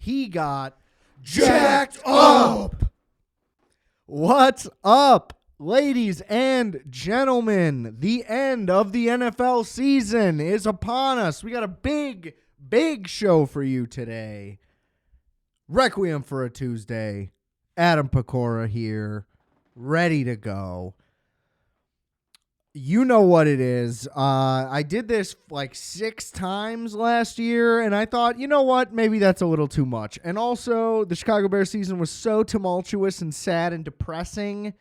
he got jacked up. What's up, ladies and gentlemen? The end of the NFL season is upon us. We got a big show for you today. Requiem for a Tuesday. Adam Pecora here, ready to go. You know what it is. I did this like 6 times last year, and I thought, you know what? Maybe that's a little too much. And also, the Chicago Bears season was so tumultuous and sad and depressing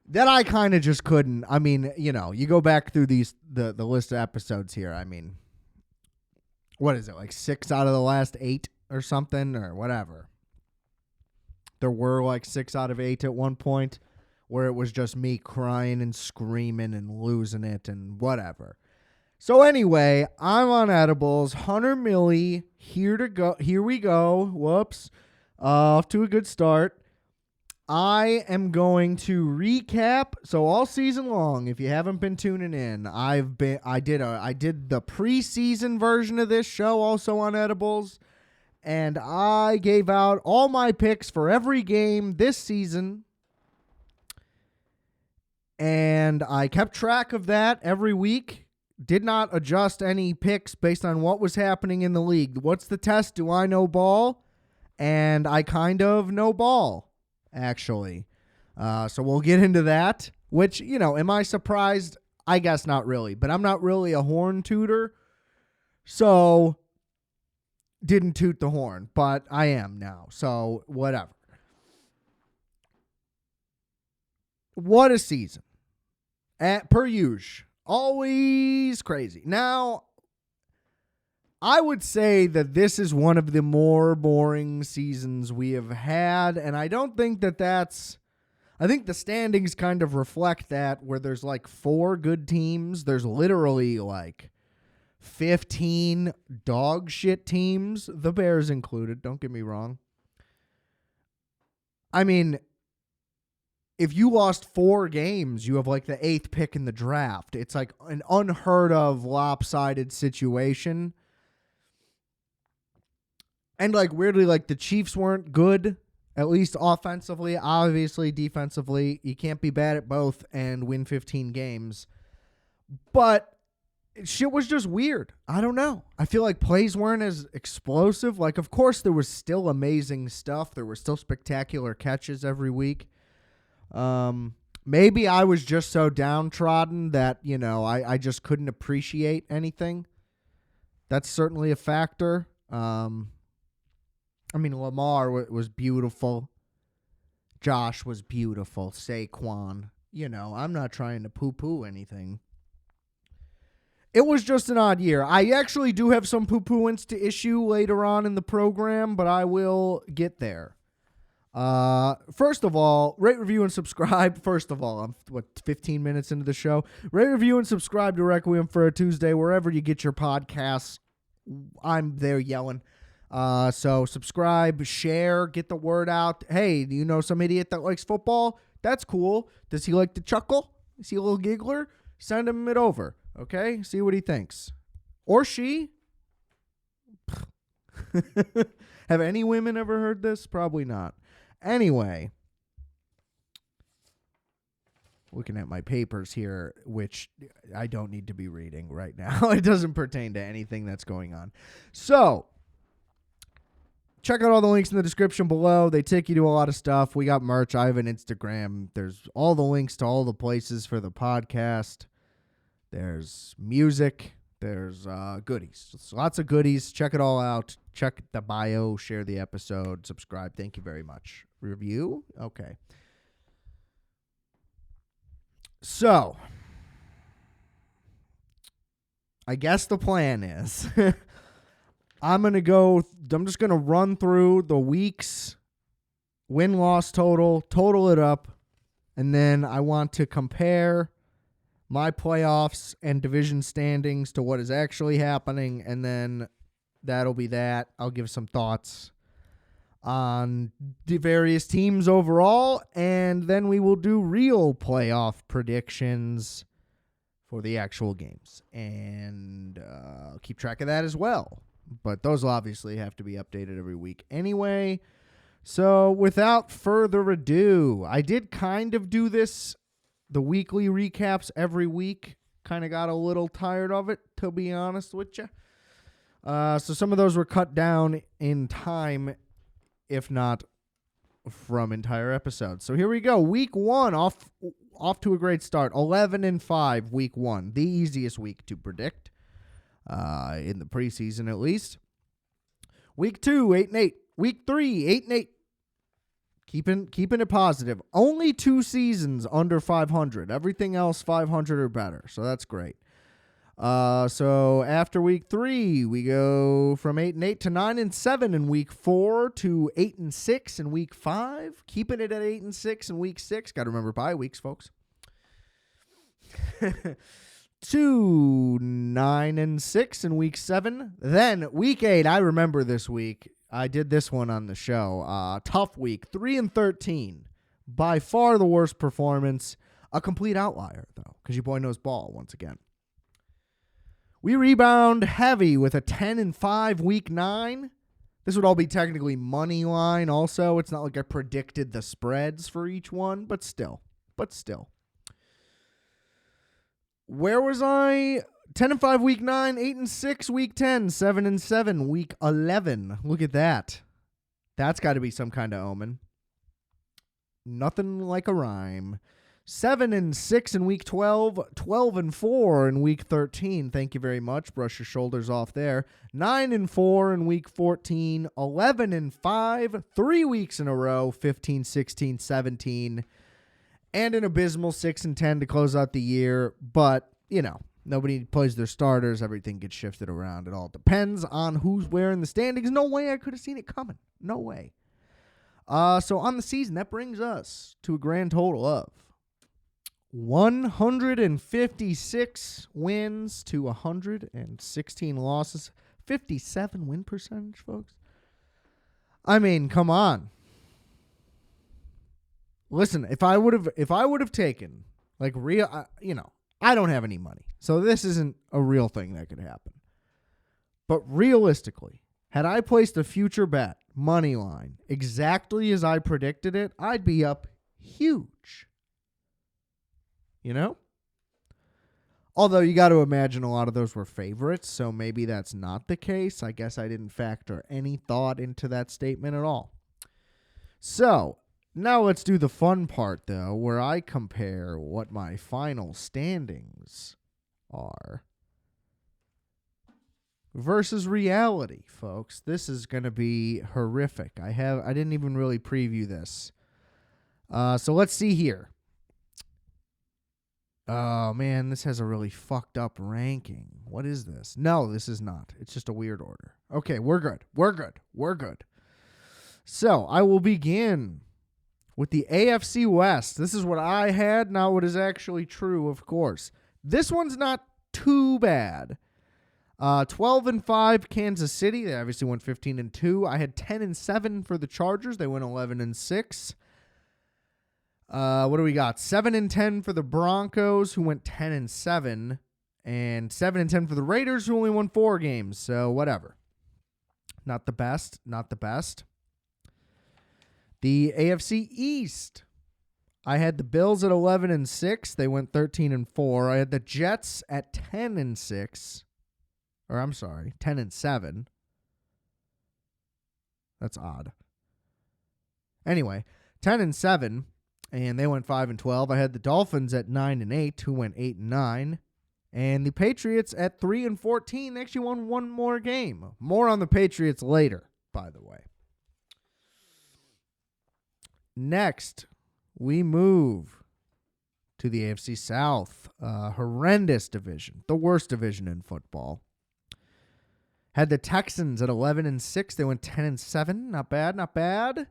that I kind of just couldn't. I mean, you know, you go back through the list of episodes here. I mean, what is it, like 6 out of the last 8 or something or whatever? There were like 6 out of 8 at one point, where it was just me crying and screaming and losing it and whatever. So anyway, I'm on edibles. Hunter Millie, here we go. Whoops. Off to a good start. I am going to recap. So all season long, if you haven't been tuning in, I did the preseason version of this show also on edibles, and I gave out all my picks for every game this season. And I kept track of that every week. Did not adjust any picks based on what was happening in the league. What's the test? Do I know ball? And I kind of know ball, actually. So we'll get into that. Which, you know, am I surprised? I guess not really. But I'm not really a horn tooter. So, didn't toot the horn. But I am now. So, whatever. What a season. Per usual. Always crazy. Now, I would say that this is one of the more boring seasons we have had, and I don't think that's... I think the standings kind of reflect that, where there's like 4 good teams. There's literally like 15 dog shit teams, the Bears included, don't get me wrong. I mean, if you lost 4 games, you have like the 8th pick in the draft. It's like an unheard of lopsided situation. And like weirdly, like the Chiefs weren't good, at least offensively. Obviously, defensively, you can't be bad at both and win 15 games. But shit was just weird. I don't know. I feel like plays weren't as explosive. Like, of course, there was still amazing stuff. There were still spectacular catches every week. Maybe I was just so downtrodden that, you know, I just couldn't appreciate anything. That's certainly a factor. I mean, Lamar was beautiful. Josh was beautiful. Saquon, you know, I'm not trying to poo-poo anything. It was just an odd year. I actually do have some poo-pooings to issue later on in the program, but I will get there. First of all, rate, review, and subscribe. First of all, I'm 15 minutes into the show. Rate, review, and subscribe to Requiem for a Tuesday wherever you get your podcasts. I'm there yelling. So subscribe, share, get the word out. Hey, do you know some idiot that likes football? That's cool. Does he like to chuckle? Is he a little giggler? Send him it over. Okay? See what he thinks. Or she. Have any women ever heard this? Probably not. Anyway, looking at my papers here, which I don't need to be reading right now. It doesn't pertain to anything that's going on. So, check out all the links in the description below. They take you to a lot of stuff. We got merch. I have an Instagram. There's all the links to all the places for the podcast. There's music. There's goodies. Just lots of goodies. Check it all out. Check the bio. Share the episode. Subscribe. Thank you very much. Review? Okay. So, I guess the plan is I'm just going to run through the week's win-loss total it up, and then I want to compare my playoffs and division standings to what is actually happening, and then that'll be that. I'll give some thoughts on the various teams overall, and then we will do real playoff predictions for the actual games, and keep track of that as well. but those will obviously have to be updated every week anyway. So without further ado, I did kind of do this, the weekly recaps every week. Kind of got a little tired of it, to be honest with you. So some of those were cut down in time, if not from entire episodes. So here we go. Week 1, off to a great start. 11-5, week 1. The easiest week to predict, in the preseason at least. Week 2, 8-8. Week 3, 8-8. Keeping it positive. Only 2 seasons under 500. Everything else 500 or better. So that's great. So after week 3, we go from 8-8 to 9-7 in week 4 to 8-6 in week 5. Keeping it at 8-6 in week 6. Got to remember bye weeks, folks. To 9-6 in week 7. Then week 8. I remember this week. I did this one on the show. Tough week. 3-13. By far the worst performance. A complete outlier, though, because your boy knows ball once again. We rebound heavy with a 10-5 week 9. This would all be technically money line also. It's not like I predicted the spreads for each one, but still. Where was I? 10-5 week 9, 8-6 week 10, 7-7 week 11. Look at that. That's got to be some kind of omen. Nothing like a rhyme. 7-6 in week 12, 12-4 in week 13. Thank you very much. Brush your shoulders off there. 9-4 in week 14, 11-5, 3 weeks in a row, 15, 16, 17, and an abysmal 6-10 to close out the year. But, you know, nobody plays their starters. Everything gets shifted around. It all depends on who's where in the standings. No way I could have seen it coming. No way. So on the season, that brings us to a grand total of 156 wins to 116 losses. 57 win percentage, folks. I mean, come on. Listen, if I would have taken like real, I don't have any money, so this isn't a real thing that could happen. But realistically, had I placed a future bet, money line, exactly as I predicted it, I'd be up huge. You know? Although you got to imagine a lot of those were favorites, so maybe that's not the case. I guess I didn't factor any thought into that statement at all. So, now let's do the fun part, though, where I compare what my final standings are versus reality, folks. This is going to be horrific. I didn't even really preview this. So let's see here. Oh, man, this has a really fucked up ranking. What is this? No, this is not. It's just a weird order. Okay, we're good. So I will begin with the AFC West. This is what I had, not what is actually true, of course. This one's not too bad. 12-5 Kansas City. They obviously went 15-2. I had 10-7 for the Chargers. They went 11-6. What do we got? 7-10 for the Broncos, who went 10-7, and 7-10 for the Raiders, who only won 4 games. So whatever. Not the best. The AFC East. I had the Bills at 11-6. They went 13-4. I had the Jets at 10-6. Or I'm sorry, 10-7. That's odd. Anyway, 10-7. And they went 5-12. I had the Dolphins at 9-8, who went 8-9, and the Patriots at 3-14. They actually won one more game. More on the Patriots later, by the way. Next, we move to the AFC South. Horrendous division, the worst division in football. Had the Texans at 11-6. They went 10-7. Not bad.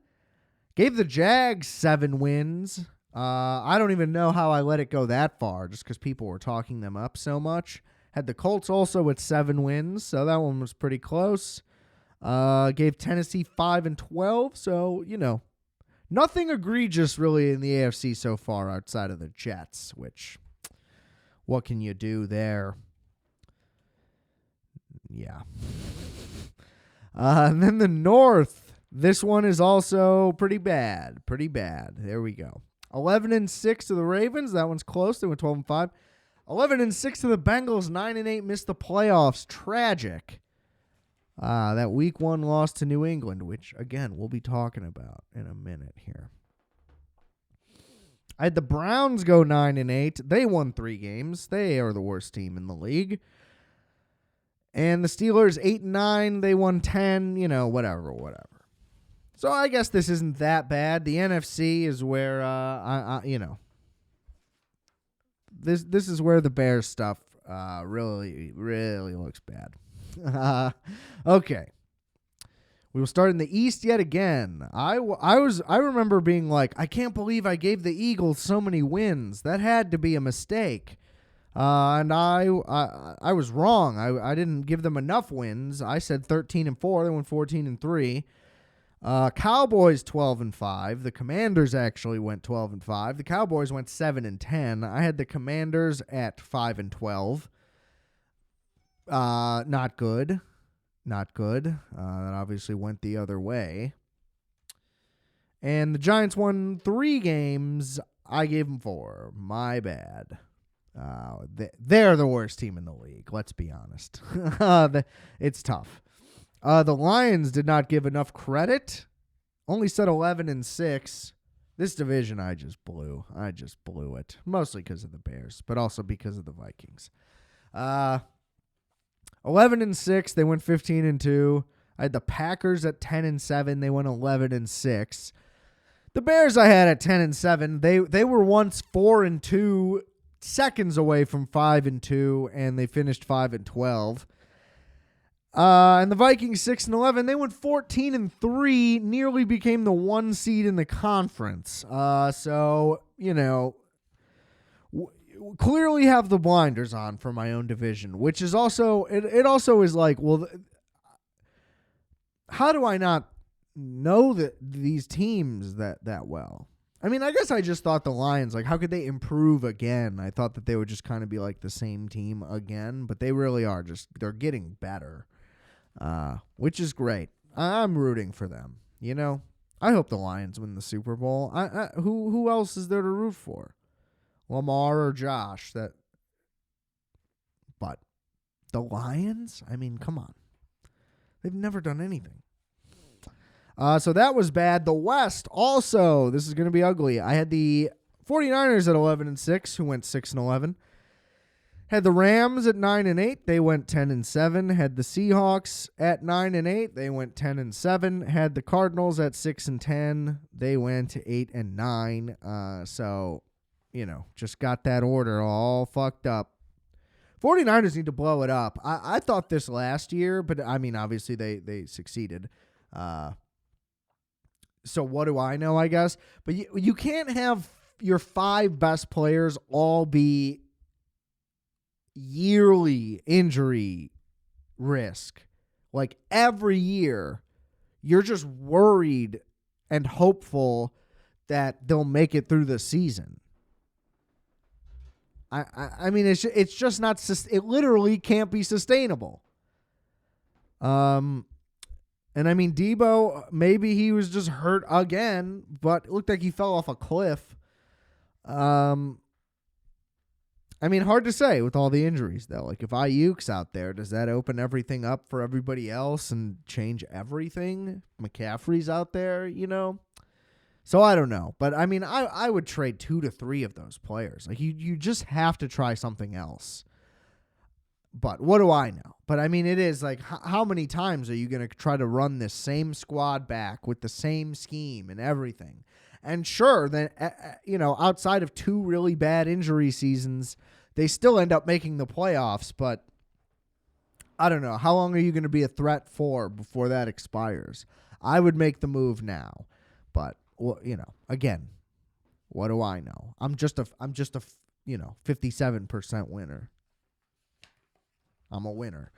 Gave the Jags 7 wins. I don't even know how I let it go that far, just because people were talking them up so much. Had the Colts also with 7 wins, so that one was pretty close. Gave Tennessee 5-12, so, nothing egregious really in the AFC so far outside of the Jets, which, what can you do there? Yeah. And then the North. This one is also pretty bad. Pretty bad. There we go. 11-6 to the Ravens. That one's close. They went 12-5. 11-6 to the Bengals. 9-8 missed the playoffs. Tragic. That week 1 loss to New England, which, again, we'll be talking about in a minute here. I had the Browns go 9-8. They won 3 games. They are the worst team in the league. And the Steelers 8-9. They won 10. Whatever. So I guess this isn't that bad. The NFC is where this is where the Bears stuff really looks bad. Okay. We will start in the East yet again. I remember being like, I can't believe I gave the Eagles so many wins. That had to be a mistake. And I was wrong. I didn't give them enough wins. I said 13-4. They went 14-3. Cowboys 12-5. The Commanders actually went 12-5. The Cowboys went 7-10. I had the Commanders at 5-12. Not good. That obviously went the other way. And the Giants won 3 games. I gave them 4. My bad. They're the worst team in the league. Let's be honest. It's tough. The Lions did not give enough credit. Only said 11-6. This division I just blew. I just blew it. Mostly because of the Bears, but also because of the Vikings. 11-6. They went 15-2. I had the Packers at 10-7. They went 11-6. The Bears I had at 10-7. They were once 4-2, seconds away from 5-2, and they finished 5-12. And the Vikings 6-11. They went 14-3, nearly became the 1 seed in the conference. So clearly have the blinders on for my own division, which is also it also is like, well, how do I not know that these teams that well? I mean, I guess I just thought the Lions, like, how could they improve again? I thought that they would just kind of be like the same team again, but they really are they're getting better, which is great. I'm rooting for them. I hope the Lions win the Super Bowl. Who else is there to root for? Lamar or Josh? But the Lions? I mean, come on. They've never done anything. So that was bad. The West also, this is going to be ugly. I had the 49ers at 11-6, who went 6-11. Had the Rams at 9-8. They went 10-7. Had the Seahawks at 9-8. They went 10-7. Had the Cardinals at 6-10. They went 8-9. So, just got that order all fucked up. 49ers need to blow it up. I thought this last year, but I mean, obviously they succeeded. So what do I know, I guess? But you can't have your 5 best players all be yearly injury risk. Like every year, you're just worried and hopeful that they'll make it through the season. I mean, it's just not, it literally can't be sustainable. And I mean, Debo, maybe he was just hurt again, but it looked like he fell off a cliff. I mean, hard to say with all the injuries, though. Like, if Ayuk's out there, does that open everything up for everybody else and change everything? McCaffrey's out there, So I don't know. But, I mean, I would trade 2 to 3 of those players. Like, you just have to try something else. But what do I know? But, I mean, it is like, how many times are you going to try to run this same squad back with the same scheme and everything? And sure, then, outside of 2 really bad injury seasons, they still end up making the playoffs. But I don't know. How long are you going to be a threat for before that expires? I would make the move now. But, well, again, what do I know? I'm just a 57% winner. I'm a winner.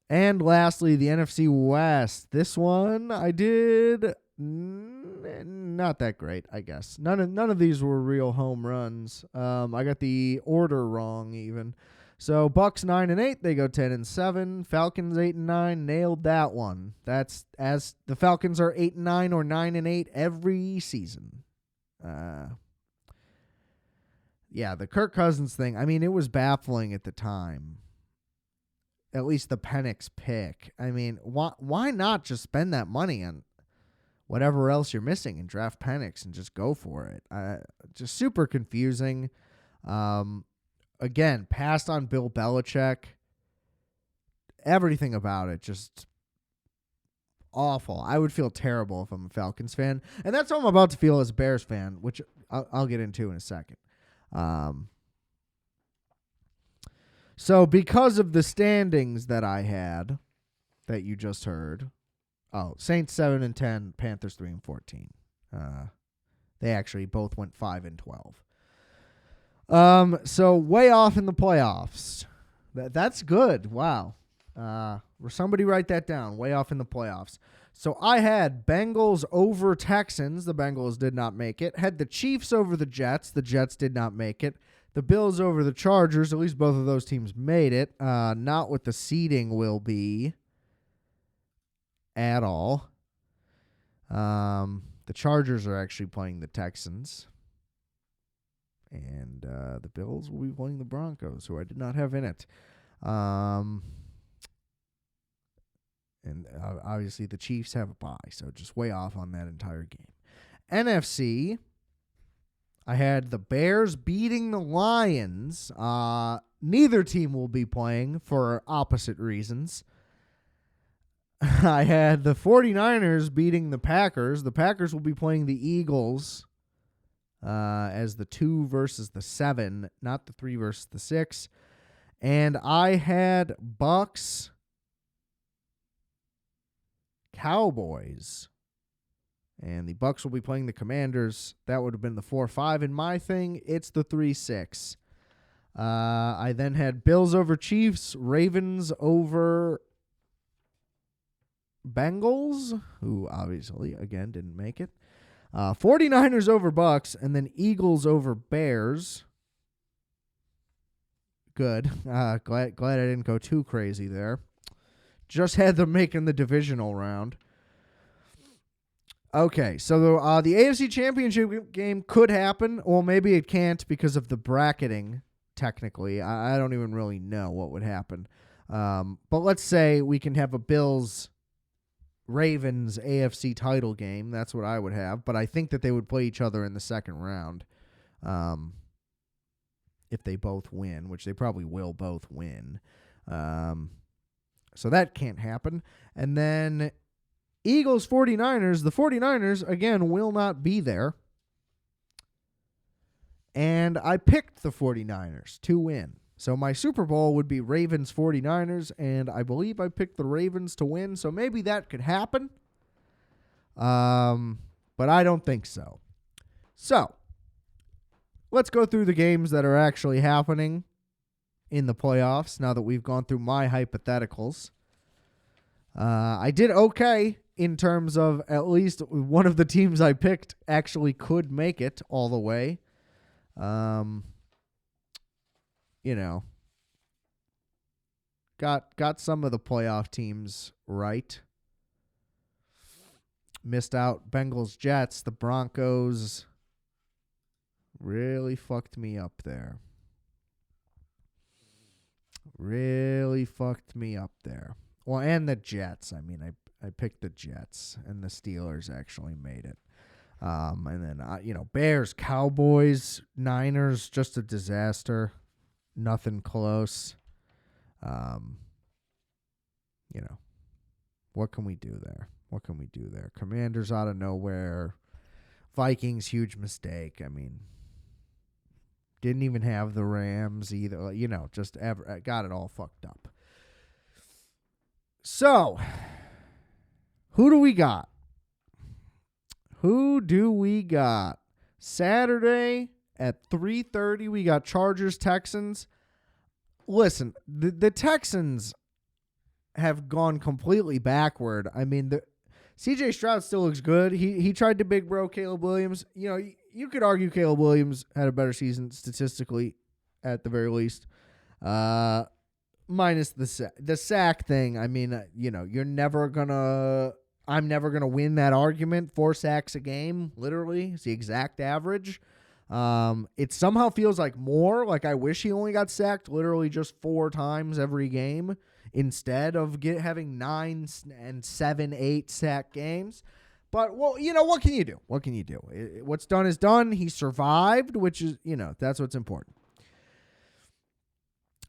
And lastly, the NFC West. This one I did not that great, I guess. None of these were real home runs. I got the order wrong even. So Bucks 9-8, they go 10-7. Falcons 8-9, nailed that one. That's as the Falcons are 8-9 or 9-8 every season. Yeah, the Kirk Cousins thing. I mean, it was baffling at the time. At least the Penix pick. I mean, why not just spend that money on whatever else you're missing and draft Penix and just go for it? Just super confusing. Again, passed on Bill Belichick. Everything about it just awful. I would feel terrible if I'm a Falcons fan. And that's how I'm about to feel as a Bears fan, which I'll get into in a second. So because of the standings that I had that you just heard, Saints 7-10, Panthers 3-14. They actually both went 5-12. So way off in the playoffs. That's good. Wow. Somebody write that down. Way off in the playoffs. So I had Bengals over Texans. The Bengals did not make it. Had the Chiefs over the Jets. The Jets did not make it. The Bills over the Chargers. At least both of those teams made it. Not what the seeding will be at all. The Chargers are actually playing the Texans. And the Bills will be playing the Broncos, who I did not have in it. And obviously the Chiefs have a bye, so just way off on that entire game. NFC, I had the Bears beating the Lions. Neither team will be playing for opposite reasons. I had the 49ers beating the Packers. The Packers will be playing the Eagles as the 2 versus the 7, not the 3 versus the 6. And I had Bucks Cowboys. And the Bucks will be playing the Commanders. That would have been the 4-5. In my thing, it's the 3-6. I then had Bills over Chiefs, Ravens over Bengals, who obviously, again, didn't make it. 49ers over Bucks, and then Eagles over Bears. Good. Glad I didn't go too crazy there. Just had them making the divisional round. Okay, so the AFC Championship game could happen. Well, maybe it can't because of the bracketing, technically. I don't even really know what would happen. But let's say we can have a Bills-Ravens AFC title game. That's what I would have. But I think that they would play each other in the second round if they both win, which they probably will both win. So that can't happen. And then Eagles 49ers, the 49ers, again, will not be there. And I picked the 49ers to win. So my Super Bowl would be Ravens 49ers, and I believe I picked the Ravens to win. So maybe that could happen. But I don't think so. So let's go through the games that are actually happening in the playoffs now that we've gone through my hypotheticals. I did okay in terms of at least one of the teams I picked actually could make it all the way. Got some of the playoff teams right. Missed out Bengals, Jets, the Broncos really fucked me up there. Well, and the Jets. I mean, I picked the Jets, and the Steelers actually made it. And then, Bears, Cowboys, Niners, just a disaster. Nothing close. What can we do there? Commanders out of nowhere. Vikings, huge mistake. I mean, didn't even have the Rams either. Just got it all fucked up. So, who do we got? Saturday at 3:30, we got Chargers, Texans. Listen, the Texans have gone completely backward. I mean, C.J. Stroud still looks good. He tried to big bro Caleb Williams. You could argue Caleb Williams had a better season statistically, at the very least. Minus the sack thing. I mean, you're never gonna. I'm never gonna win that argument. 4 sacks a game, literally, it's the exact average. It somehow feels like more. Like I wish he only got sacked literally just 4 times every game instead of having 9 and 7, 8 sack games. But well, what can you do? What can you do? What's done is done. He survived, which is that's what's important.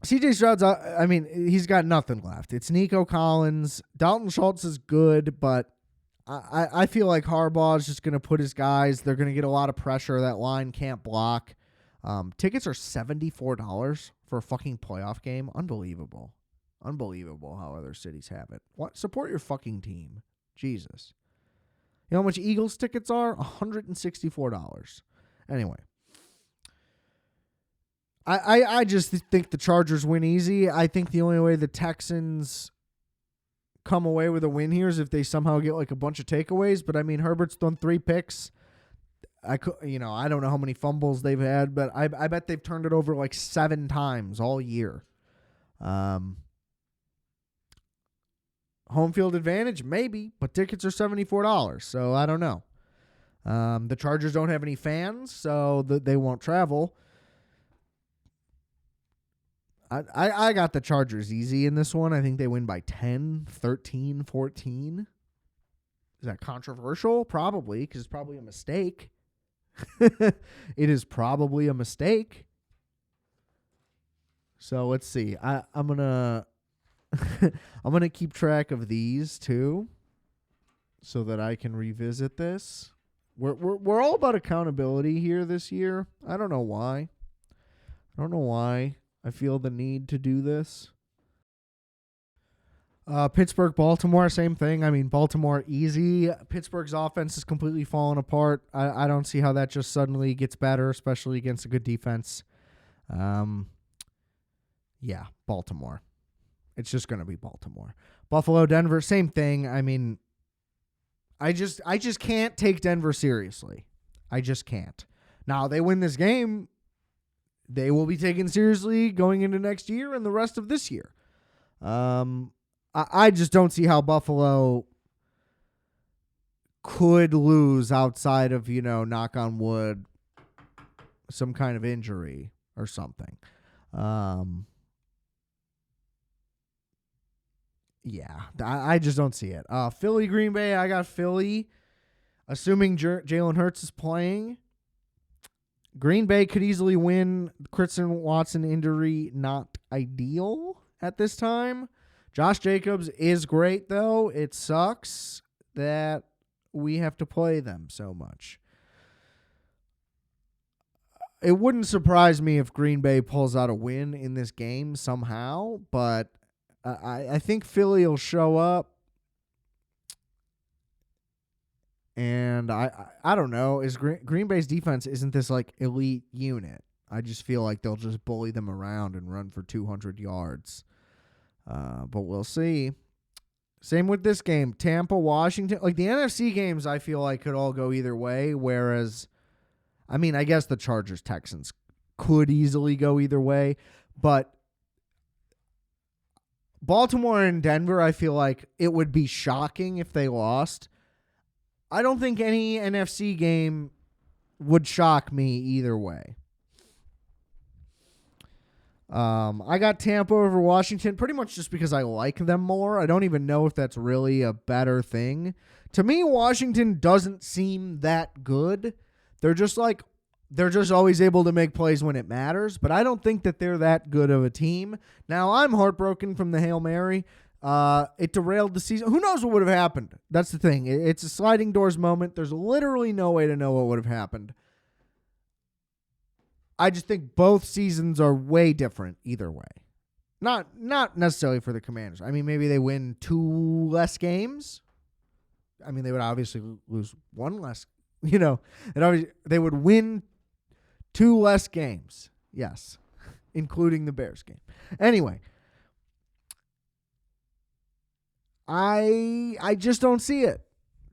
CJ Stroud's, I mean, he's got nothing left. It's Nico Collins. Dalton Schultz is good, but I feel like Harbaugh's just going to put his guys. They're going to get a lot of pressure. That line can't block. Tickets are $74 for a fucking playoff game. Unbelievable. Unbelievable how other cities have it. What? Support your fucking team. Jesus. You know how much Eagles tickets are? $164. Anyway. I just think the Chargers win easy. I think the only way the Texans come away with a win here is if they somehow get like a bunch of takeaways. But I mean, Herbert's thrown 3 picks. I don't know how many fumbles they've had, but I bet they've turned it over like 7 times all year. Home field advantage, maybe, but tickets are $74, so I don't know. The Chargers don't have any fans, so they won't travel. I got the Chargers easy in this one. I think they win by 10, 13, 14. Is that controversial? Probably, because it's probably a mistake. It is probably a mistake. So let's see. I'm gonna I'm gonna keep track of these too, so that I can revisit this. We're all about accountability here this year. I don't know why. I feel the need to do this. Pittsburgh, Baltimore, same thing. I mean, Baltimore, easy. Pittsburgh's offense is completely falling apart. I don't see how that just suddenly gets better, especially against a good defense. Yeah, Baltimore. It's just going to be Baltimore. Buffalo, Denver, same thing. I mean, I just can't take Denver seriously. I just can't. Now, they win this game, they will be taken seriously going into next year and the rest of this year. I just don't see how Buffalo could lose outside of, knock on wood, some kind of injury or something. Yeah, I just don't see it. Philly, Green Bay, I got Philly, assuming Jalen Hurts is playing. Green Bay could easily win. Christian Watson injury, not ideal at this time. Josh Jacobs is great, though. It sucks that we have to play them so much. It wouldn't surprise me if Green Bay pulls out a win in this game somehow, but I think Philly will show up. And I don't know. Is Green Bay's defense, isn't this like elite unit? I just feel like they'll just bully them around and run for 200 yards. But we'll see. Same with this game. Tampa, Washington. Like the NFC games, I feel like could all go either way. Whereas, I mean, I guess the Chargers, Texans could easily go either way. But Baltimore and Denver, I feel like it would be shocking if they lost. I don't think any NFC game would shock me either way. I got Tampa over Washington pretty much just because I like them more. I don't even know if that's really a better thing. To me, Washington doesn't seem that good. They're just always able to make plays when it matters, but I don't think that they're that good of a team. Now, I'm heartbroken from the Hail Mary. It derailed the season. Who knows what would have happened? That's the thing. It's a sliding doors moment. There's literally no way to know what would have happened. I just think both seasons are way different either way. Not necessarily for the Commanders. I mean, maybe they win 2 less games. I mean, they would obviously lose 1 less. They would win 2 less games. Yes, including the Bears game. Anyway, I just don't see it.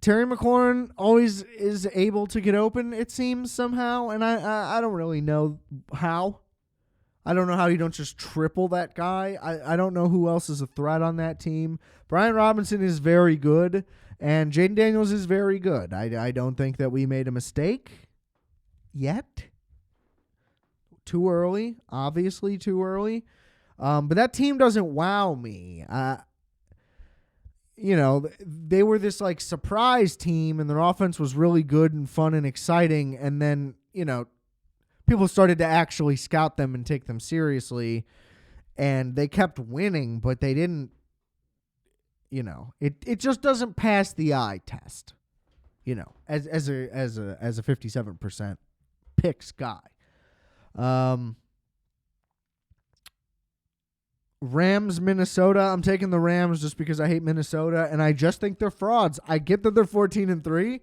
Terry McLaurin always is able to get open, it seems, somehow, and I don't really know how. I don't know how you don't just triple that guy. I don't know who else is a threat on that team. Brian Robinson is very good, and Jaden Daniels is very good. I don't think that we made a mistake yet. Too early, obviously too early. But that team doesn't wow me. They were this like surprise team, and their offense was really good and fun and exciting, and then, people started to actually scout them and take them seriously, and they kept winning, but they didn't, it just doesn't pass the eye test, as a 57% picks guy. Rams, Minnesota. I'm taking the Rams just because I hate Minnesota, and I just think they're frauds. I get that they're 14-3.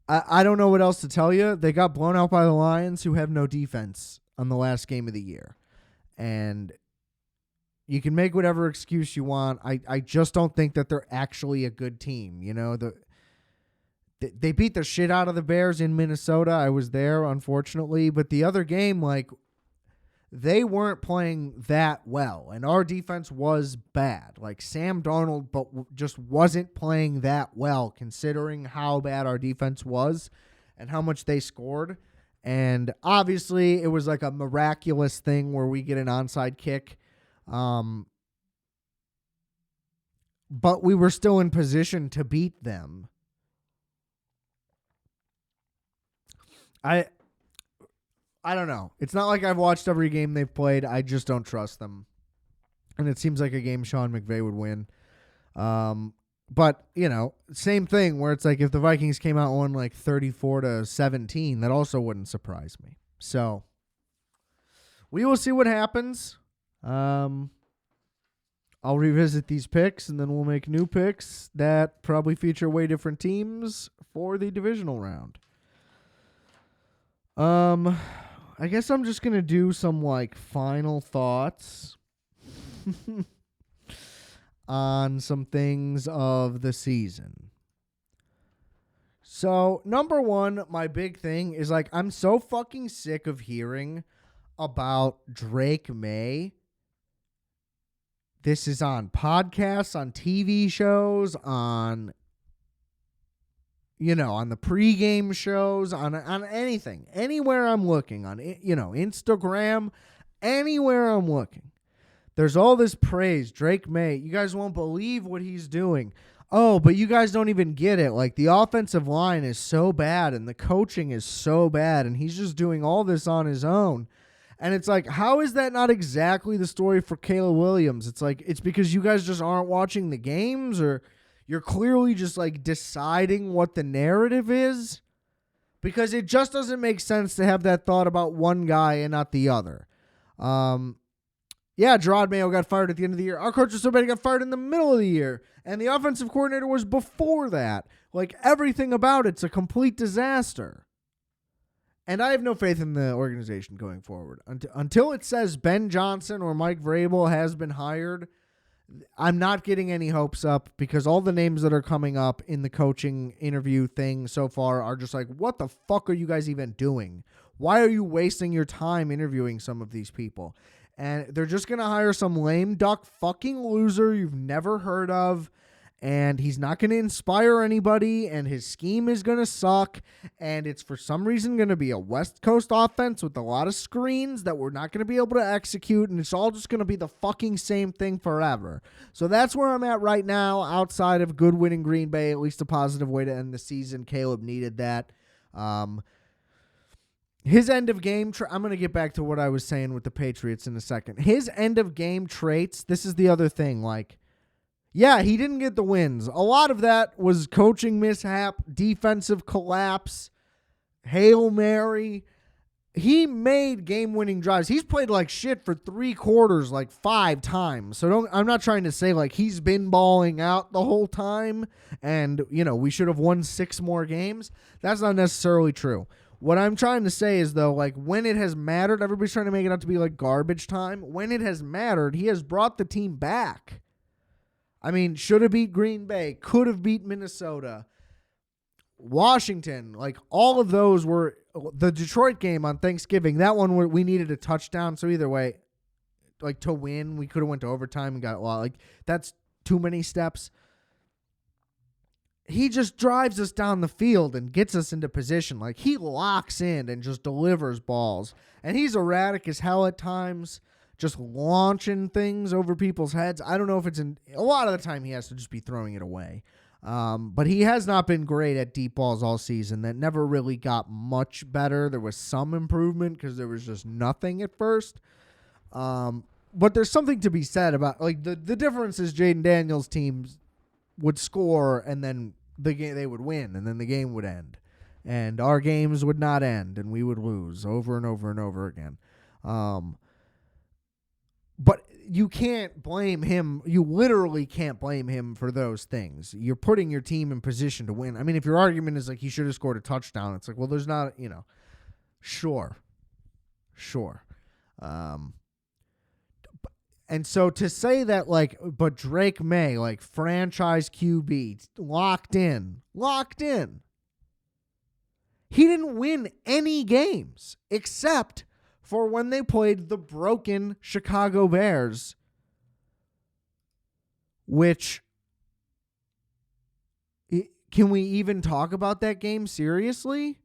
I don't know what else to tell you. They got blown out by the Lions, who have no defense on the last game of the year. And you can make whatever excuse you want. I just don't think that they're actually a good team. They beat the shit out of the Bears in Minnesota. I was there, unfortunately. But the other game, they weren't playing that well, and our defense was bad. Sam Darnold just wasn't playing that well, considering how bad our defense was and how much they scored. And obviously, it was like a miraculous thing where we get an onside kick. But we were still in position to beat them. I don't know. It's not like I've watched every game they've played. I just don't trust them. And it seems like a game Sean McVay would win. But, same thing where it's like if the Vikings came out and won 34-17, that also wouldn't surprise me. So we will see what happens. I'll revisit these picks, and then we'll make new picks that probably feature way different teams for the divisional round. I guess I'm just going to do some final thoughts on some things of the season. So, number one, my big thing is I'm so fucking sick of hearing about Drake May. This is on podcasts, on TV shows, on on the pregame shows, on anything, anywhere I'm looking, on, Instagram, anywhere I'm looking. There's all this praise. Drake May, you guys won't believe what he's doing. Oh, but you guys don't even get it. The offensive line is so bad and the coaching is so bad, and he's just doing all this on his own. And it's how is that not exactly the story for Caleb Williams? It's it's because you guys just aren't watching the games, or you're clearly just deciding what the narrative is, because it just doesn't make sense to have that thought about one guy and not the other. Gerard Mayo got fired at the end of the year. Our coach was so bad he got fired in the middle of the year, and the offensive coordinator was before that. Everything about it's a complete disaster. And I have no faith in the organization going forward. Until it says Ben Johnson or Mike Vrabel has been hired, I'm not getting any hopes up, because all the names that are coming up in the coaching interview thing so far are just what the fuck are you guys even doing? Why are you wasting your time interviewing some of these people? And they're just going to hire some lame duck fucking loser you've never heard of, and he's not going to inspire anybody, and his scheme is going to suck, and it's for some reason going to be a West Coast offense with a lot of screens that we're not going to be able to execute, and it's all just going to be the fucking same thing forever. So that's where I'm at right now, outside of good win in Green Bay, at least a positive way to end the season. Caleb needed that. His end of game, I'm going to get back to what I was saying with the Patriots in a second. His end of game traits, this is the other thing, yeah, he didn't get the wins. A lot of that was coaching mishap, defensive collapse, Hail Mary. He made game-winning drives. He's played like shit for 3 quarters 5 times. So I'm not trying to say he's been balling out the whole time and, we should have won 6 more games. That's not necessarily true. What I'm trying to say is, though, when it has mattered, everybody's trying to make it out to be garbage time. When it has mattered, he has brought the team back. I mean, should have beat Green Bay, could have beat Minnesota. Washington, like all of those were the Detroit game on Thanksgiving. That one where we needed a touchdown. So either way, like to win, we could have went to overtime and got like that's too many steps. He just drives us down the field and gets us into position. Like he locks in and just delivers balls. And he's erratic as hell at times, just launching things over people's heads. I don't know if it's a lot of the time he has to just be throwing it away. But he has not been great at deep balls all season. That never really got much better. There was some improvement because there was just nothing at first. But there's something to be said about like the difference is Jaden Daniels' teams would score and then the game they would win and then the game would end. And our games would not end and we would lose over and over and over again. But you can't blame him. You literally can't blame him for those things. You're putting your team in position to win. I mean, if your argument is like he should have scored a touchdown, it's like, well, there's not, sure. And so to say that, like, but Drake May, like, franchise QB, locked in. He didn't win any games except for when they played the broken Chicago Bears, which, can we even talk about that game seriously?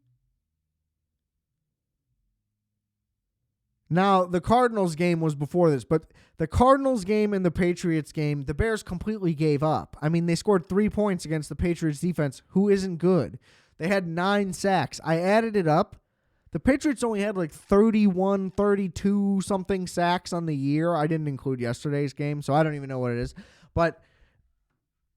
Now, the Cardinals game was before this, but the Cardinals game and the Patriots game, the Bears completely gave up. I mean, they scored 3 points against the Patriots defense, who isn't good. They had 9 sacks. I added it up. The Patriots only had like 31, 32 something sacks on the year. I didn't include yesterday's game, so I don't even know what it is. But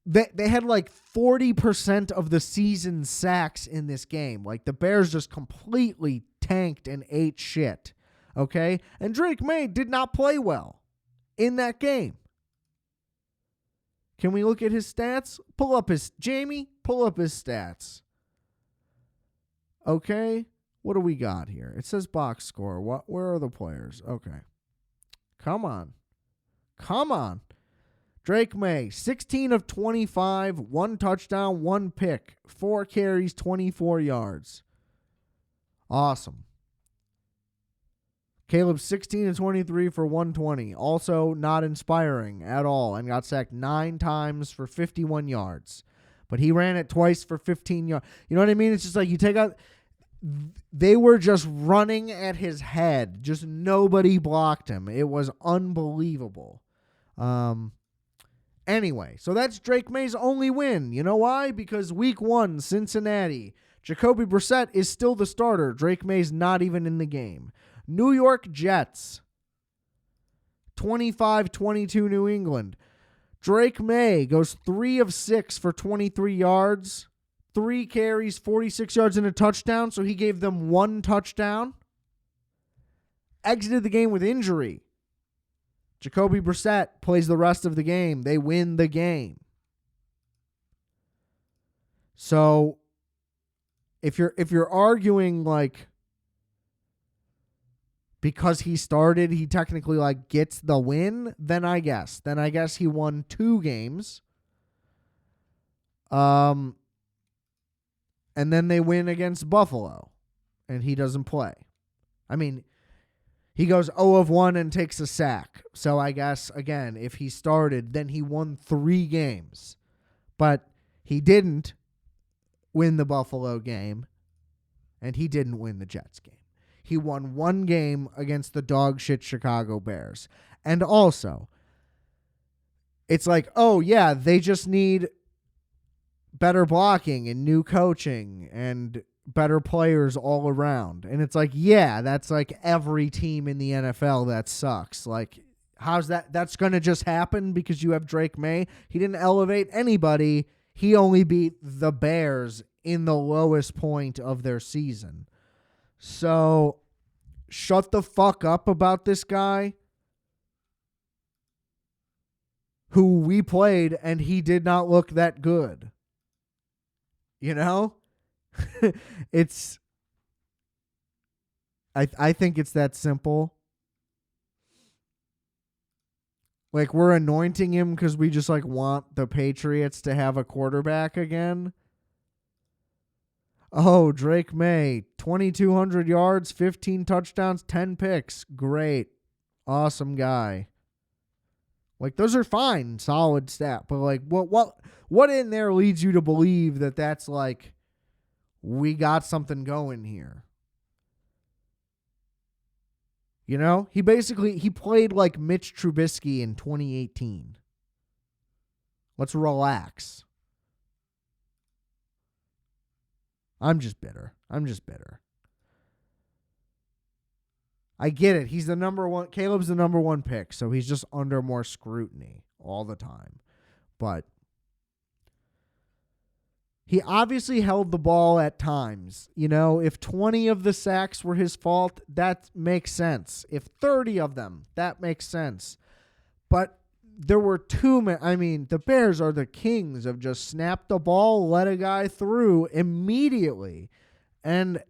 they had like 40% of the season sacks in this game. Like the Bears just completely tanked and ate shit. Okay? And Drake May did not play well in that game. Can we look at his stats? Pull up his stats. Okay? What do we got here? It says box score. Where are the players? Okay. Come on. Drake May, 16 of 25, 1 touchdown, 1 pick, 4 carries, 24 yards. Awesome. Caleb, 16 of 23 for 120. Also not inspiring at all and got sacked 9 times for 51 yards. But he ran it twice for 15 yards. You know what I mean? It's just like you take out... They were just running at his head. Just nobody blocked him. It was unbelievable. Anyway, so that's Drake May's only win. You know why? Because week 1, Cincinnati. Jacoby Brissett is still the starter. Drake May's not even in the game. New York Jets. 25-22 New England. Drake May goes 3 of 6 for 23 yards. 3 carries, 46 yards, and a touchdown. So he gave them 1 touchdown. Exited the game with injury. Jacoby Brissett plays the rest of the game. They win the game. So if you're arguing like because he started, he technically like gets the win, then I guess he won 2 games. And then they win against Buffalo, and he doesn't play. I mean, he goes 0 of 1 and takes a sack. So I guess, again, if he started, then he won 3 games. But he didn't win the Buffalo game, and he didn't win the Jets game. He won 1 game against the dog shit Chicago Bears. And also, it's like, oh, yeah, they just need better blocking and new coaching and better players all around. And it's like, yeah, that's like every team in the NFL that sucks. Like, how's that? That's going to just happen because you have Drake May. He didn't elevate anybody. He only beat the Bears in the lowest point of their season. So shut the fuck up about this guy who we played and he did not look that good. You know? I think it's that simple. Like, we're anointing him because we just like want the Patriots to have a quarterback again. Oh, Drake May, 2,200 yards, 15 touchdowns, 10 picks. Great. Awesome guy. Like, those are fine, solid stat. But, like, what in there leads you to believe that that's, like, we got something going here? You know? He played like Mitch Trubisky in 2018. Let's relax. I'm just bitter. I get it. He's the number one. Caleb's the number one pick, so he's just under more scrutiny all the time. But he obviously held the ball at times. You know, if 20 of the sacks were his fault, that makes sense. If 30 of them, that makes sense. But there were too many. I mean, the Bears are the kings of just snap the ball, let a guy through immediately. And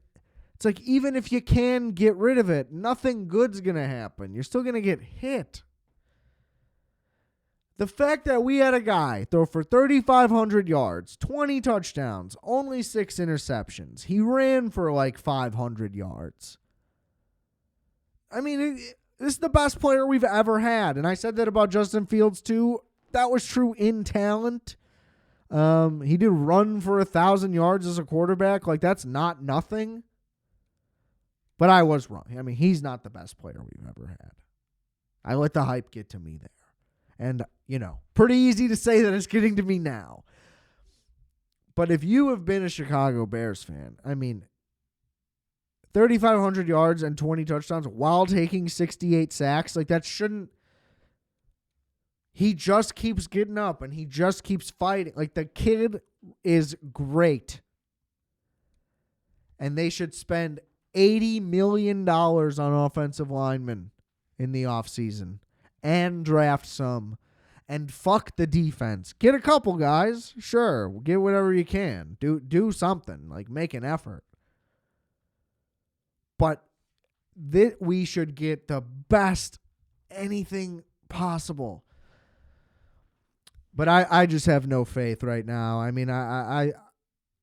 it's like, even if you can get rid of it, nothing good's going to happen. You're still going to get hit. The fact that we had a guy throw for 3,500 yards, 20 touchdowns, only 6 interceptions. He ran for like 500 yards. I mean, this is the best player we've ever had. And I said that about Justin Fields too. That was true in talent. He did run for 1,000 yards as a quarterback. Like, that's not nothing. But I was wrong. I mean, he's not the best player we've ever had. I let the hype get to me there. And, you know, pretty easy to say that it's getting to me now. But if you have been a Chicago Bears fan, I mean, 3,500 yards and 20 touchdowns while taking 68 sacks, like, that shouldn't. He just keeps getting up and he just keeps fighting. Like, the kid is great. And they should spend $80 million on offensive linemen in the offseason and draft some and fuck the defense. Get a couple guys. Sure. Get whatever you can. Do something. Like, make an effort. But we should get the best anything possible. But I just have no faith right now. I mean, I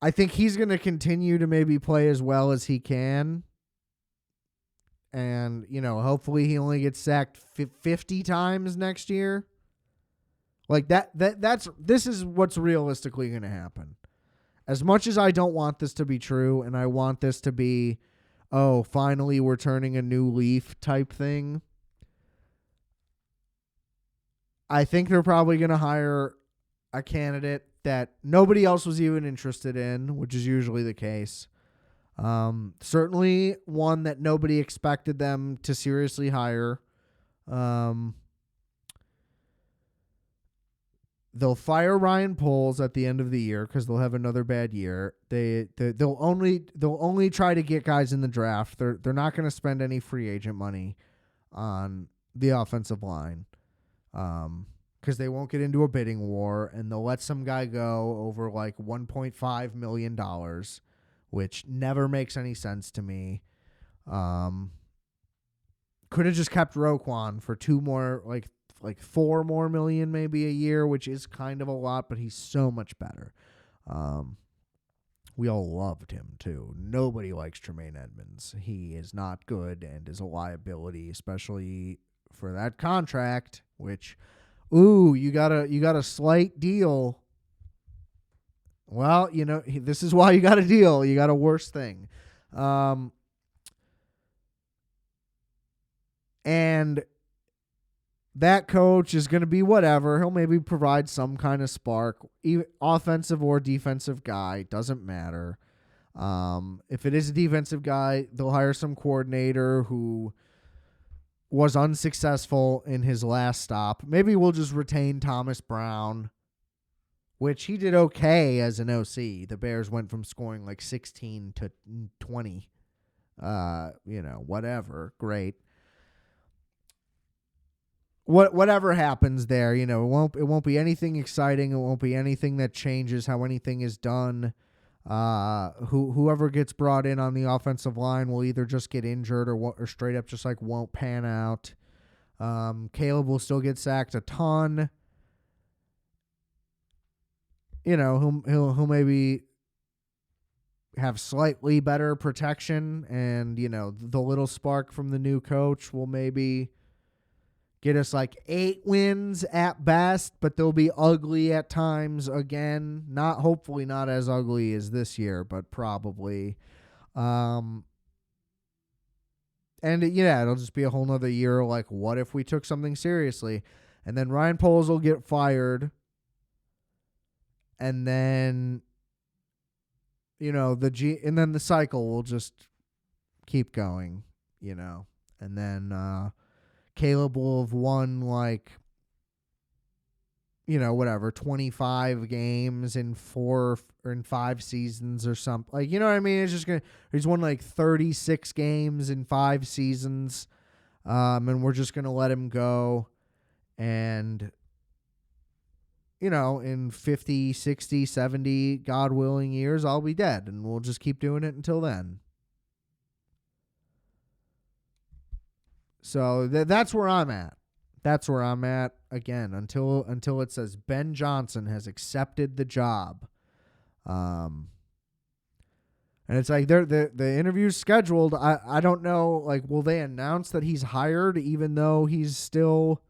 think he's going to continue to maybe play as well as he can. And, you know, hopefully he only gets sacked 50 times next year. Like, this is what's realistically going to happen. As much as I don't want this to be true and I want this to be, oh, finally we're turning a new leaf type thing, I think they're probably going to hire a candidate that nobody else was even interested in, which is usually the case. Certainly one that nobody expected them to seriously hire. They'll fire Ryan Poles at the end of the year because they'll have another bad year. They'll only try to get guys in the draft. They're not going to spend any free agent money on the offensive line. Because they won't get into a bidding war, and they'll let some guy go over like $1.5 million, which never makes any sense to me. Could have just kept Roquan for 2 more, like 4 more million maybe a year, which is kind of a lot, but he's so much better. We all loved him too. Nobody likes Tremaine Edmonds. He is not good and is a liability, especially for that contract, which, ooh, you got a slight deal. Well, you know, this is why you got a deal. You got a worse thing. And that coach is going to be whatever. He'll maybe provide some kind of spark, offensive or defensive guy. Doesn't matter. If it is a defensive guy, they'll hire some coordinator who was unsuccessful in his last stop. Maybe we'll just retain Thomas Brown, which he did okay as an OC. The Bears went from scoring like 16 to 20. Whatever. Great. Whatever happens there, it won't be anything exciting. It won't be anything that changes how anything is done. Whoever gets brought in on the offensive line will either just get injured or straight up just like won't pan out. Caleb will still get sacked a ton. He'll maybe have slightly better protection, and, the little spark from the new coach will maybe get us like 8 wins at best, but they'll be ugly at times again. Hopefully not as ugly as this year, but probably. And it'll just be a whole nother year. Like, what if we took something seriously? And then Ryan Poles will get fired. And then, and then the cycle will just keep going, and then, Caleb will have won 25 games in 4 or in 5 seasons or something. You know what I mean? It's just he's won 36 games in 5 seasons. And we're just going to let him go. And, in 50, 60, 70, God willing years, I'll be dead. And we'll just keep doing it until then. So that's where I'm at. That's where I'm at again until it says Ben Johnson has accepted the job. And it's like the interview's scheduled. I don't know, will they announce that he's hired even though he's still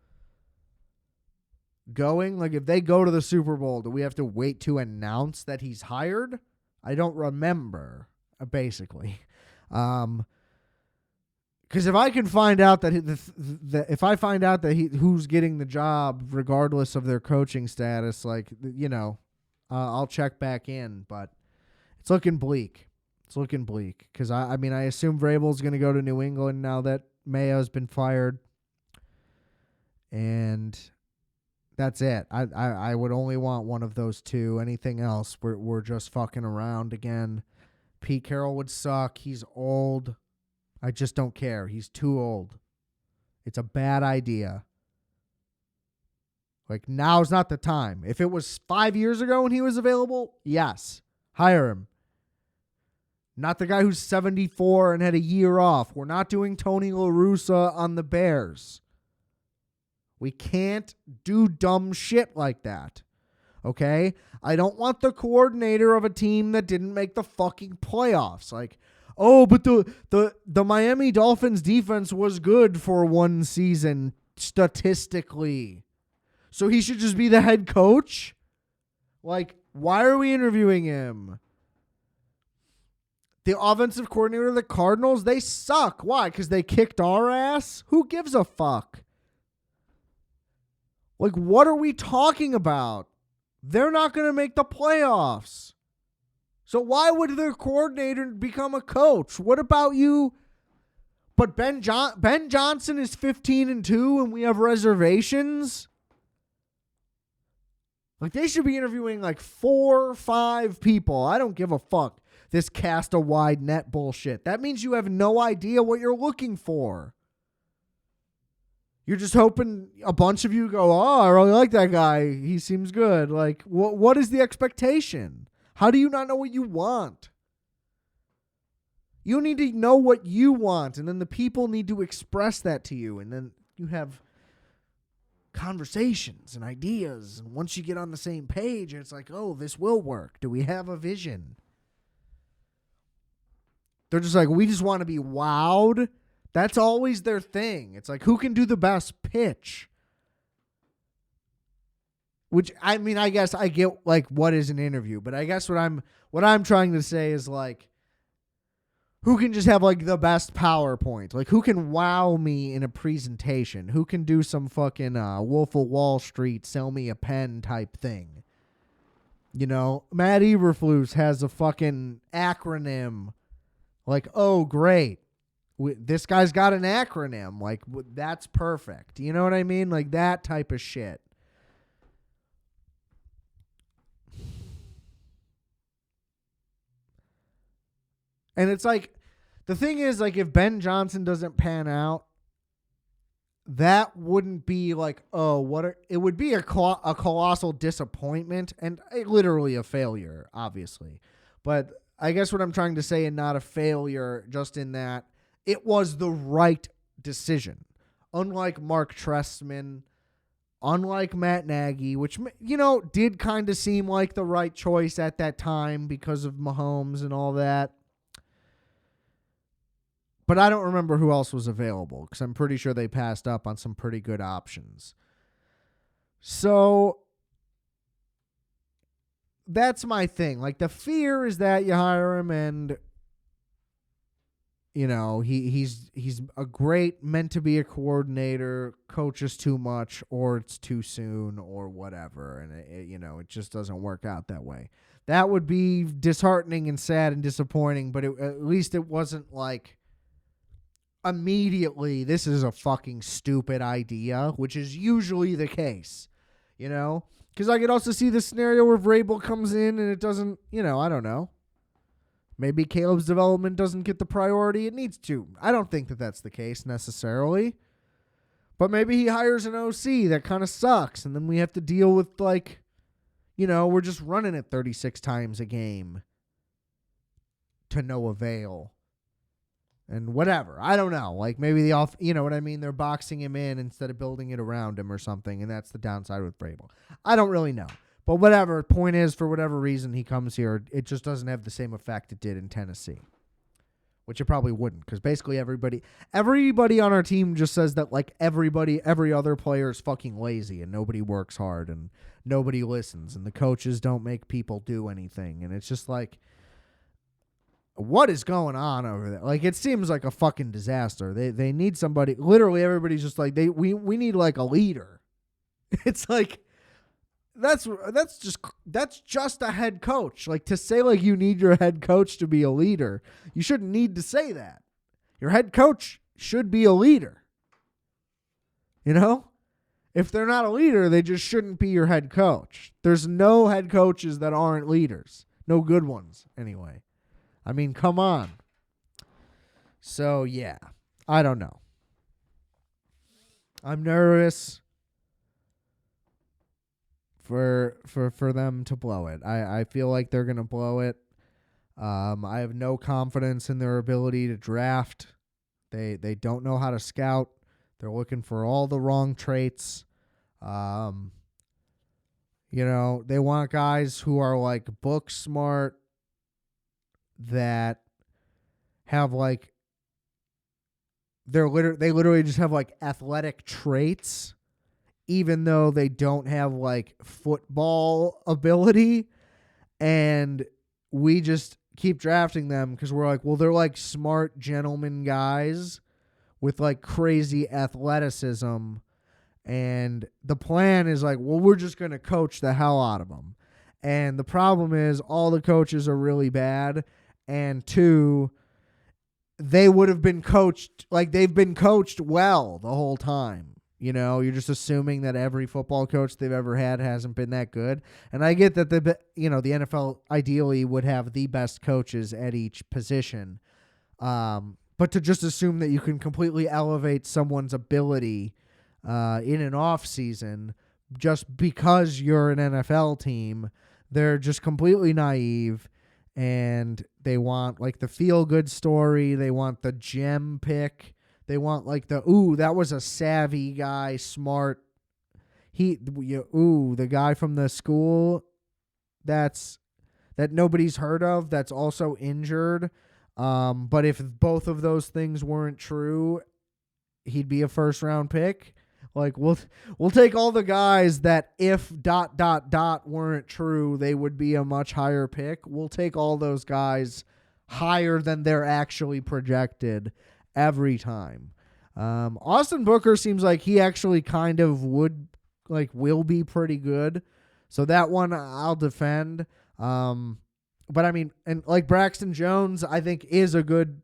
going? If they go to the Super Bowl, do we have to wait to announce that he's hired? I don't remember, basically. Because if I can find out that who's getting the job, regardless of their coaching status, I'll check back in. But it's looking bleak. It's looking bleak because I assume Vrabel's going to go to New England now that Mayo's been fired, and that's it. I would only want one of those two. Anything else, we're just fucking around again. Pete Carroll would suck. He's old. I just don't care. He's too old. It's a bad idea. Now's not the time. If it was 5 years ago when he was available, yes, hire him. Not the guy who's 74 and had a year off. We're not doing Tony La Russa on the Bears. We can't do dumb shit like that. Okay? I don't want the coordinator of a team that didn't make the fucking playoffs. Oh, but the Miami Dolphins defense was good for one season statistically. So he should just be the head coach? Why are we interviewing him? The offensive coordinator of the Cardinals, they suck. Why? Because they kicked our ass? Who gives a fuck? What are we talking about? They're not going to make the playoffs. So why would their coordinator become a coach? What about you? But Ben Johnson is 15-2 and we have reservations? They should be interviewing 4 or 5 people. I don't give a fuck. This cast a wide net bullshit. That means you have no idea what you're looking for. You're just hoping a bunch of you go, oh, I really like that guy. He seems good. What is the expectation? How do you not know what you want? You need to know what you want, and then the people need to express that to you, and then you have conversations and ideas, and once you get on the same page, it's oh, this will work. Do we have a vision? They're just we just want to be wowed. That's always their thing. It's who can do the best pitch? Which, I guess I get, what is an interview, but I guess what I'm trying to say is, who can just have, the best PowerPoint? Who can wow me in a presentation? Who can do some fucking Wolf of Wall Street, sell me a pen type thing? Matt Eberflus has a fucking acronym. Oh, great. This guy's got an acronym. That's perfect. You know what I mean? That type of shit. And it's the thing is, if Ben Johnson doesn't pan out, that wouldn't be it would be a colossal disappointment and literally a failure, obviously. But I guess what I'm trying to say, and not a failure, just in that it was the right decision. Unlike Mark Trestman, unlike Matt Nagy, which, did kind of seem like the right choice at that time because of Mahomes and all that. But I don't remember who else was available because I'm pretty sure they passed up on some pretty good options. So that's my thing. Like, the fear is that you hire him and, he's a great, meant to be a coordinator, coaches too much, or it's too soon, or whatever. And, it just doesn't work out that way. That would be disheartening and sad and disappointing, but at least it wasn't like immediately, this is a fucking stupid idea, which is usually the case, Because I could also see the scenario where Vrabel comes in and it doesn't, I don't know. Maybe Caleb's development doesn't get the priority it needs to. I don't think that that's the case necessarily. But maybe he hires an OC that kind of sucks, and then we have to deal with, we're just running it 36 times a game to no avail. And whatever. I don't know. Like, maybe you know what I mean? They're boxing him in instead of building it around him or something, and that's the downside with Vrabel. I don't really know. But whatever. Point is, for whatever reason he comes here, it just doesn't have the same effect it did in Tennessee. Which it probably wouldn't, because basically everybody on our team just says that, like, every other player is fucking lazy and nobody works hard and nobody listens and the coaches don't make people do anything. And it's just like, what is going on over there? Like, it seems like a fucking disaster. They need somebody. Literally, everybody's just like, we need like a leader. It's like, that's just a head coach. Like, to say like you need your head coach to be a leader, you shouldn't need to say that. Your head coach should be a leader. If they're not a leader, they just shouldn't be your head coach. There's no head coaches that aren't leaders. No good ones, anyway. I mean, come on. So, yeah. I don't know. I'm nervous for them to blow it. I feel like they're going to blow it. I have no confidence in their ability to draft. They don't know how to scout. They're looking for all the wrong traits. They want guys who are like book smart, that have like they literally just have like athletic traits, even though they don't have like football ability. And we just keep drafting them because we're like, well, they're like smart gentleman guys with like crazy athleticism. And the plan is like, well, we're just going to coach the hell out of them. And the problem is all the coaches are really bad. And two, they would have been coached, like they've been coached well the whole time. You're just assuming that every football coach they've ever had hasn't been that good. And I get that the NFL ideally would have the best coaches at each position. But to just assume that you can completely elevate someone's ability in an off season just because you're an NFL team, they're just completely naive. And they want like the feel good story. They want the gem pick. They want like that was a savvy guy, smart. The guy from the school that nobody's heard of, that's also injured. But if both of those things weren't true, he'd be a first round pick. Like, we'll take all the guys that if ... weren't true, they would be a much higher pick. We'll take all those guys higher than they're actually projected every time. Austin Booker seems like he actually kind of will be pretty good. So that one I'll defend. But I mean, and like Braxton Jones, I think is a good.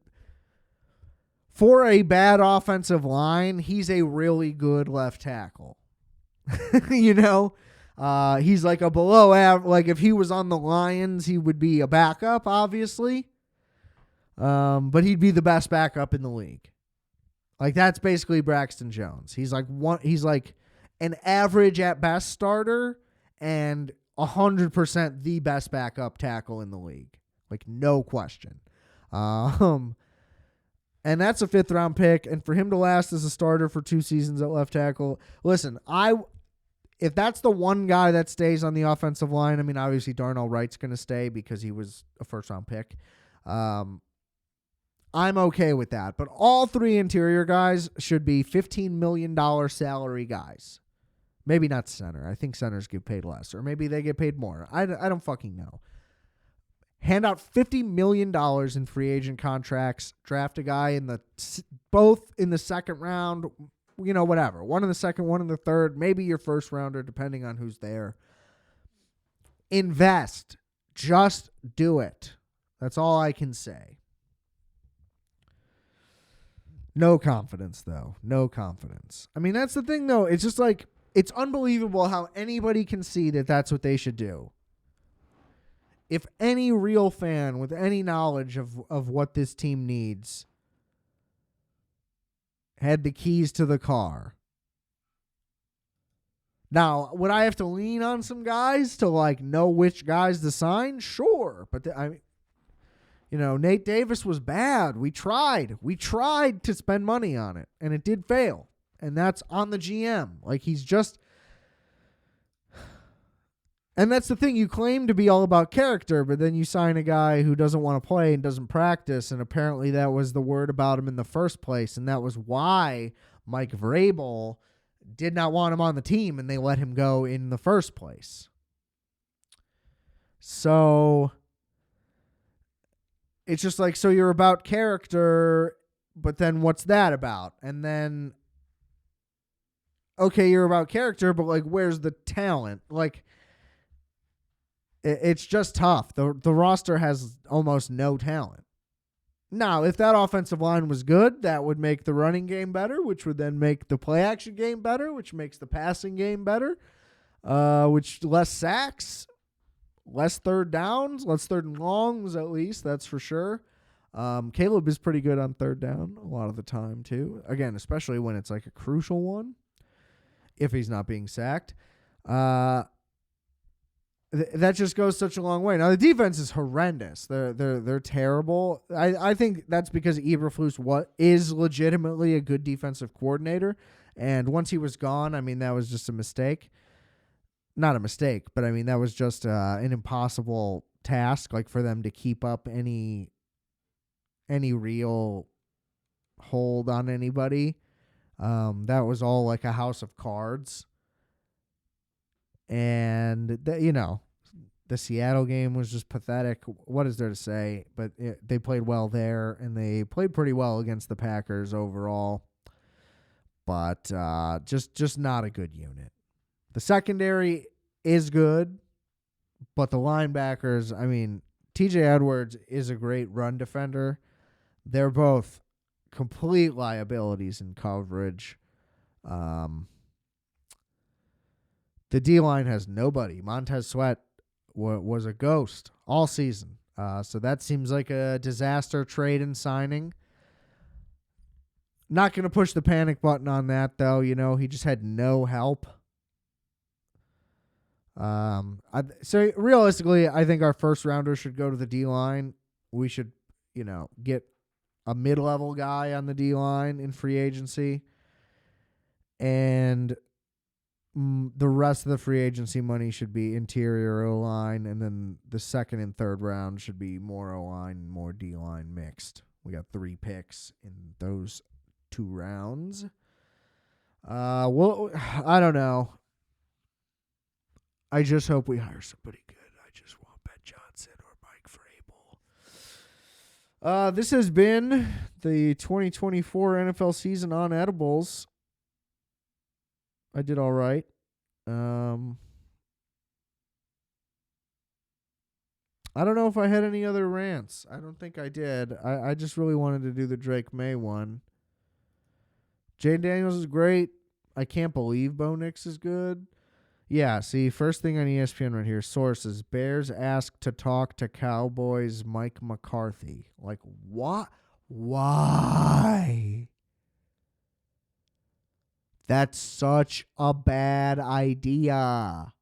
For a bad offensive line, he's a really good left tackle. He's like a below average. Like if he was on the Lions, he would be a backup, obviously. But he'd be the best backup in the league. Like that's basically Braxton Jones. He's like an average at best starter and 100% the best backup tackle in the league. Like no question. And that's a 5th round pick. And for him to last as a starter for 2 seasons at left tackle. Listen, if that's the one guy that stays on the offensive line, I mean, obviously Darnell Wright's going to stay because he was a first-round pick. I'm okay with that. But all three interior guys should be $15 million salary guys. Maybe not center. I think centers get paid less. Or maybe they get paid more. I don't fucking know. Hand out $50 million in free agent contracts. Draft a guy both in the second round. Whatever. One in the second, one in the third. Maybe your first rounder, depending on who's there. Invest. Just do it. That's all I can say. No confidence, though. No confidence. I mean, that's the thing, though. It's just like, it's unbelievable how anybody can see that that's what they should do. If any real fan with any knowledge of what this team needs had the keys to the car. Now, would I have to lean on some guys to know which guys to sign? Sure. But Nate Davis was bad. We tried to spend money on it, and it did fail. And that's on the GM. And that's the thing. You claim to be all about character, but then you sign a guy who doesn't want to play and doesn't practice, and apparently that was the word about him in the first place, and that was why Mike Vrabel did not want him on the team, and they let him go in the first place. So it's just so you're about character, but then what's that about? And then, okay, you're about character, but where's the talent? It's just tough. The roster has almost no talent. Now, if that offensive line was good, that would make the running game better, which would then make the play action game better, which makes the passing game better, which less sacks, less third downs, less third and longs at least, that's for sure. Caleb is pretty good on third down a lot of the time too. Again, especially when it's a crucial one, if he's not being sacked. That just goes such a long way. Now the defense is horrendous. They're terrible. I think that's because Eberflus is legitimately a good defensive coordinator, and once he was gone, I mean that was just a mistake. Not a mistake, but I mean that was just an impossible task, for them to keep up any real hold on anybody. That was all a house of cards. And, the Seattle game was just pathetic. What is there to say? But they played well there, and they played pretty well against the Packers overall. But just not a good unit. The secondary is good, but the linebackers, I mean, TJ Edwards is a great run defender. They're both complete liabilities in coverage. The D-line has nobody. Montez Sweat was a ghost all season. So that seems like a disaster trade and signing. Not going to push the panic button on that, though. He just had no help. So realistically, I think our first rounder should go to the D-line. We should, get a mid-level guy on the D-line in free agency. And the rest of the free agency money should be interior O-line, and then the second and third round should be more O-line, more D-line mixed. We got 3 picks in those 2 rounds. Well, I don't know. I just hope we hire somebody good. I just want Ben Johnson or Mike Vrabel. This has been the 2024 NFL season on edibles. I did all right. I don't know if I had any other rants. I don't think I did. I just really wanted to do the Drake May one. Jane Daniels is great. I can't believe Bo Nix is good. Yeah, see, first thing on ESPN right here, sources, Bears asked to talk to Cowboys Mike McCarthy. What? Why? That's such a bad idea.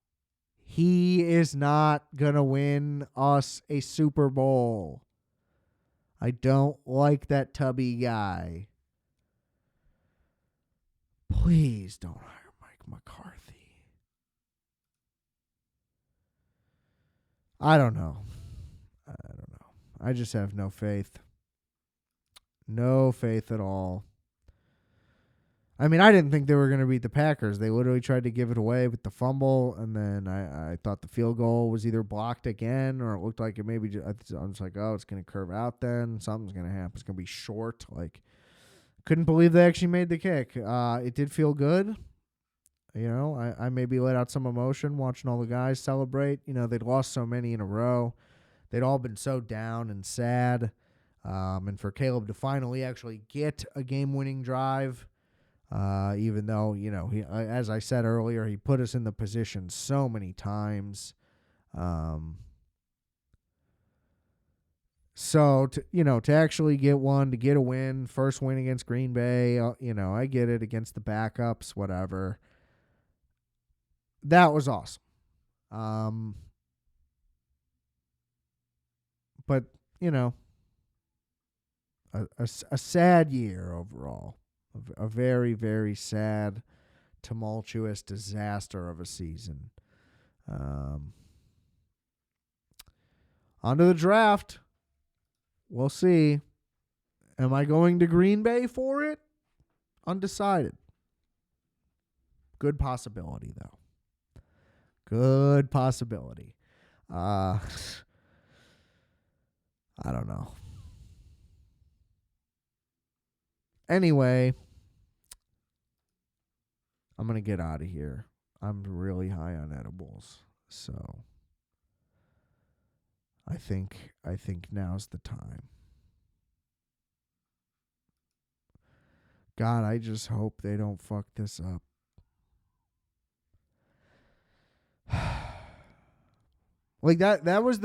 He is not going to win us a Super Bowl. I don't like that tubby guy. Please don't hire Mike McCarthy. I don't know. I just have no faith. No faith at all. I mean, I didn't think they were going to beat the Packers. They literally tried to give it away with the fumble, and then I thought the field goal was either blocked again or it looked like it maybe I was like, oh, it's going to curve out then. Something's going to happen. It's going to be short. Like, couldn't believe they actually made the kick. It did feel good. You know, I maybe let out some emotion watching all the guys celebrate. You know, they'd lost so many in a row. They'd all been so down and sad. And for Caleb to finally actually get a game-winning drive, even though, you know, he, as I said earlier, he put us in the position so many times. So, to actually get one, to get a win, first win against Green Bay, I get it, against the backups, whatever. That was awesome. But, a sad year overall. A very, very sad, tumultuous disaster of a season. On to the draft. We'll see. Am I going to Green Bay for it? Undecided. Good possibility, though. Good possibility. I don't know. Anyway, I'm going to get out of here. I'm really high on edibles, so I think now's the time. God, I just hope they don't fuck this up. Like that was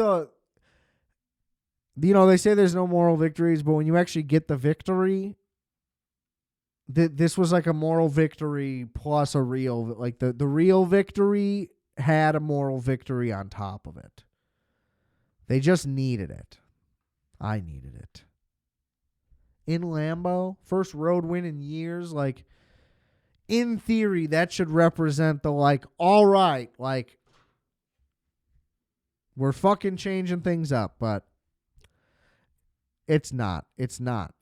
they say there's no moral victories, but when you actually get the victory, this was like a moral victory plus a real, like the real victory had a moral victory on top of it. They just needed it. I needed it. In Lambeau, first road win in years, like, in theory, that should represent the, like, all right, like, we're fucking changing things up, but it's not. It's not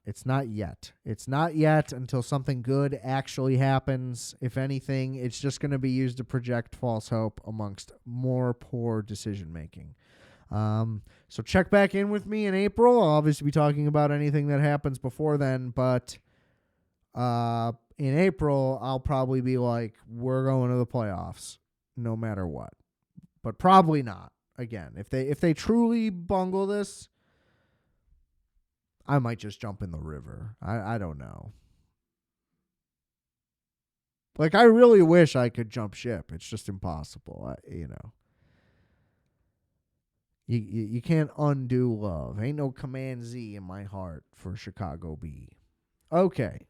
yet. It's not yet until something good actually happens. If anything, it's just going to be used to project false hope amongst more poor decision making. So check back in with me in April. I'll obviously be talking about anything that happens before then, but in April, I'll probably be like, we're going to the playoffs no matter what. But probably not. Again, if they truly bungle this, I might just jump in the river. I don't know. Like, I really wish I could jump ship. It's just impossible. You can't undo love. Ain't no Command Z in my heart for Chicago B. Okay.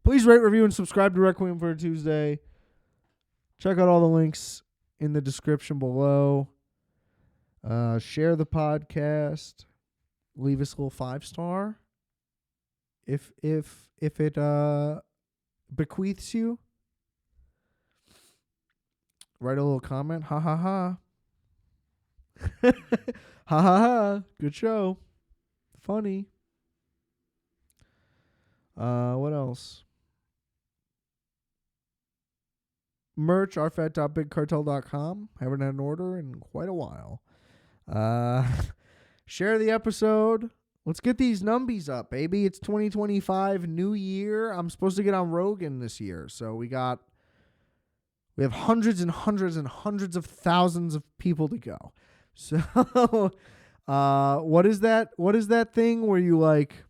Please rate, review, and subscribe to Requiem for a Tuesday. Check out all the links in the description below. Share the podcast. Leave us a little 5-star. If it bequeaths you. Write a little comment. Ha ha ha. Ha ha ha. Good show. Funny. What else? Merch, rfat.bigcartel.com. Haven't had an order in quite a while. Share the episode. Let's get these numbies up, baby. It's 2025, new year. I'm supposed to get on Rogan this year. So we have hundreds and hundreds and hundreds of thousands of people to go. So what is that thing where you, like,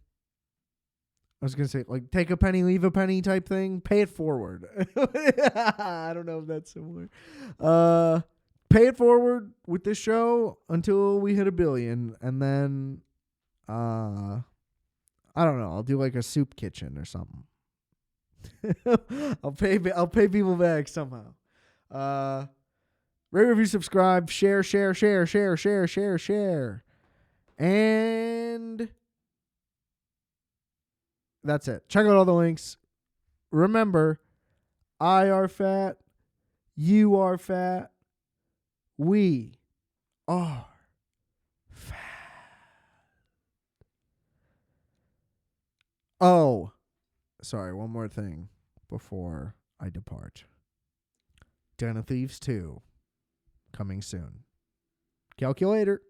I was going to say, like, take a penny, leave a penny type thing? Pay it forward. I don't know if that's similar. Pay it forward with this show until we hit 1 billion. And then, I don't know. I'll do like a soup kitchen or something. I'll pay people back somehow. Rate, review, subscribe, share. And that's it. Check out all the links. Remember, I are fat. You are fat. We RFAT. Oh, sorry, one more thing before I depart. Den of Thieves 2 coming soon. Calculator.